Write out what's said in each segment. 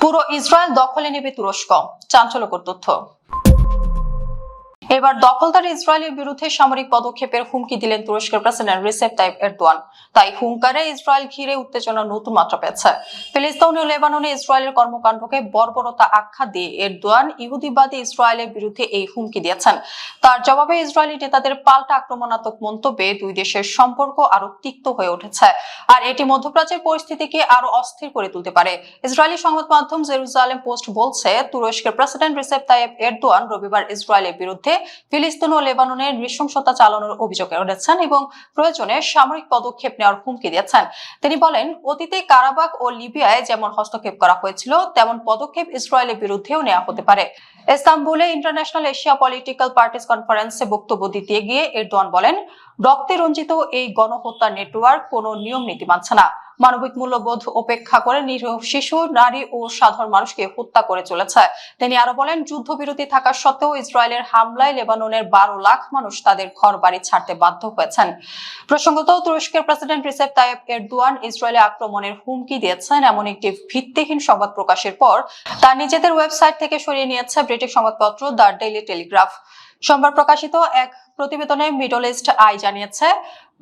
পুরো ইসরায়েল দখলে নেবে তুরস্ক, চাঞ্চল্যকর তথ্য। এবার দখলদার ইসরায়েলের বিরুদ্ধে সামরিক পদক্ষেপের হুমকি দিলেন তুরস্কের প্রেসিডেন্ট রিসেপ তাইপ এরদোয়ান। তাই হুঙ্কারে ইসরায়েল ঘিরে উত্তেজনা নতুন মাত্রা পেয়েছে। ফিলিস্তিন ও লেবাননে ইসরায়েলের কর্মকাণ্ডকে বর্বরতা আখ্যা দিয়ে এরদোয়ান ইহুদিবাদী ইসরায়েলের বিরুদ্ধে এই হুমকি দিয়েছেন। তার জবাবে ইসরায়েলি নেতাদের পাল্টা আক্রমণাত্মক মন্তব্যে দুই দেশের সম্পর্ক আরো তিক্ত হয়ে উঠেছে, আর এটি মধ্যপ্রাচ্যের পরিস্থিতিকে আরো অস্থির করে তুলতে পারে। ইসরায়েলি সংবাদ মাধ্যম জেরুজালেম পোস্ট বলছে, তুরস্কের প্রেসিডেন্ট রিসেপ তাইপ এরদোয়ান রবিবার ইসরায়েলের বিরুদ্ধে ফিলিস্তিন ও লেবাননের নৃশংসতা চালানোর অভিযোগ এনেছেন এবং প্রয়োজনে সামরিক পদক্ষেপ নেওয়ার হুমকি দিয়েছেন। তিনি বলেন, অতীতে কারাবাখ ও লিবিয়ায় যেমন হস্তক্ষেপ করা হয়েছিল তেমন পদক্ষেপ ইসরায়েলের বিরুদ্ধেও নেওয়া হতে পারে। ইস্তাম্বুলে ইন্টারন্যাশনাল এশিয়া পলিটিক্যাল পার্টিস কনফারেন্সে বক্তব্য দিতে গিয়ে এরদোয়ান বলেন, রক্তে রঞ্জিত এই গণহত্যা নেটওয়ার্ক কোনো নিয়ম নীতি মানছে না, মানবিক মূল্যবোধ উপেক্ষা করে নিরীহ শিশু, নারী ও সাধারণ মানুষকে হত্যা করে চলেছে। তিনি আরো বলেন, যুদ্ধবিরতি থাকা সত্ত্বেও ইসরায়েলের হামলায় লেবাননের 12 লাখ মানুষ তাদের ঘর বাড়ি ছাড়তে বাধ্য হয়েছেন। প্রসঙ্গত, তুরস্কের প্রেসিডেন্ট রিসেপ তাইপ এরদোয়ান ইসরায়েলে আক্রমণের হুমকি দিয়েছেন এমন একটি ভিত্তিহীন সংবাদ প্রকাশের পর তার নিজেদের ওয়েবসাইট থেকে সরিয়ে নিয়েছে ব্রিটিশ সংবাদপত্র দ্য ডেইলি টেলিগ্রাফ। সোমবার প্রকাশিত এক প্রতিবেদনে মিডল ইস্ট আই জানিয়েছে,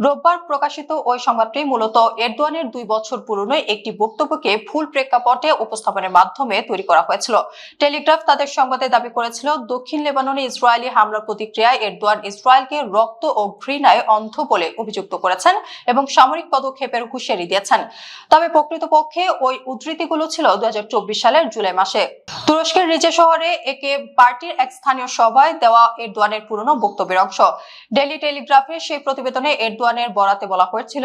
রোববার প্রকাশিত ওই সংবাদটি মূলত এরদোয়ানের 2 বছর পুরনো একটি বক্তব্যকে ভুল প্রেক্ষাপটে উপস্থাপনের মাধ্যমে তৈরি করা হয়েছিল। টেলিগ্রাফ তাদের সংবাদে দাবি করেছিল, দক্ষিণ লেবাননে ইসরায়েলি হামলার প্রতিক্রিয়ায় এরদোয়ান ইসরায়েলকে রক্ত ও ঘৃণায় অন্ধ বলে অভিযুক্ত করেছেন এবং সামরিক পদক্ষেপের হুঁশিয়ারি দিয়েছেন। তবে প্রকৃতপক্ষে ওই উদ্ধৃতিগুলো ছিল 2024 সালের জুলাই মাসে তুরস্কের রিজে শহরে একে পার্টির এক স্থানীয় সভায় দেওয়া এরদোয়ানের পুরনো বক্তব্যের অংশ। ডেইলি টেলিগ্রাফের সেই প্রতিবেদনে এরদোয়ানের বরাতে বলা হয়েছিল,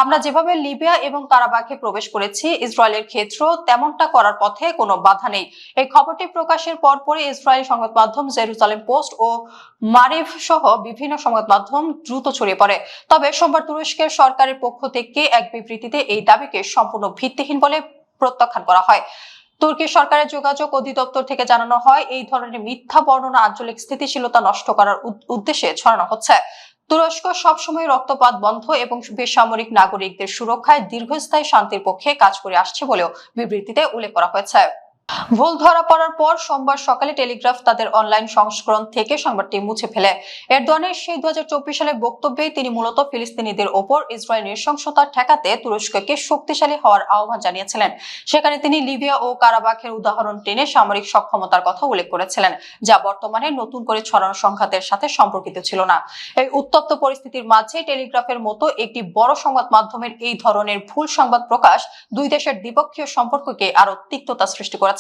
আমরা যেভাবে লিবিয়া এবং কারাবাখে প্রবেশ করেছি, ইসরায়েলের ক্ষেত্র তেমনটা করার পথে কোনো বাধা নেই। এই খবরটি প্রকাশের পরপরই ইসরায়েলি সংবাদ মাধ্যম জেরুজালেম পোস্ট ও মারিভ সহ বিভিন্ন সংবাদ মাধ্যম দ্রুত ছড়িয়ে পড়ে। তবে সোমবার তুরস্কের সরকারের পক্ষ থেকে এক বিবৃতিতে এই দাবিকে সম্পূর্ণ ভিত্তিহীন বলে প্রত্যাখ্যান করা হয়। তুর্কি সরকারের যোগাযোগ অধিদপ্তর থেকে জানানো হয়, এই ধরনের মিথ্যা বর্ণনা আঞ্চলিক স্থিতিশীলতা নষ্ট করার উদ্দেশ্যে ছড়ানো হচ্ছে। তুরস্ক সবসময় রক্তপাত বন্ধ এবং বেসামরিক নাগরিকদের সুরক্ষায় দীর্ঘস্থায়ী শান্তির পক্ষে কাজ করে আসছে বলেও বিবৃতিতে উল্লেখ করা হয়েছে। ভুল ধরা পড়ার পর সোমবার সকালে টেলিগ্রাফ তাদের অনলাইন সংস্করণ থেকে সংবাদটি মুছে ফেলে। এরদোয়ানের সেই 2024 সালের বক্তব্যে তিনি মূলত ফিলিস্তিনিদের ওপর ইসরায়েল নৃশংসতা ঠেকাতে তুরস্ককে শক্তিশালী হওয়ার আহ্বান জানিয়েছিলেন। সেখানে তিনি লিবিয়া ও কারাবাখের উদাহরণ টেনে সামরিক সক্ষমতার কথা উল্লেখ করেছিলেন, যা বর্তমানে নতুন করে ছড়ানো সংঘাতের সাথে সম্পর্কিত ছিল না। এই উত্তপ্ত পরিস্থিতির মাঝে টেলিগ্রাফের মতো একটি বড় সংবাদ মাধ্যমের এই ধরনের ভুল সংবাদ প্রকাশ দুই দেশের দ্বিপক্ষীয় সম্পর্ককে আরো তিক্ততা সৃষ্টি করেছে।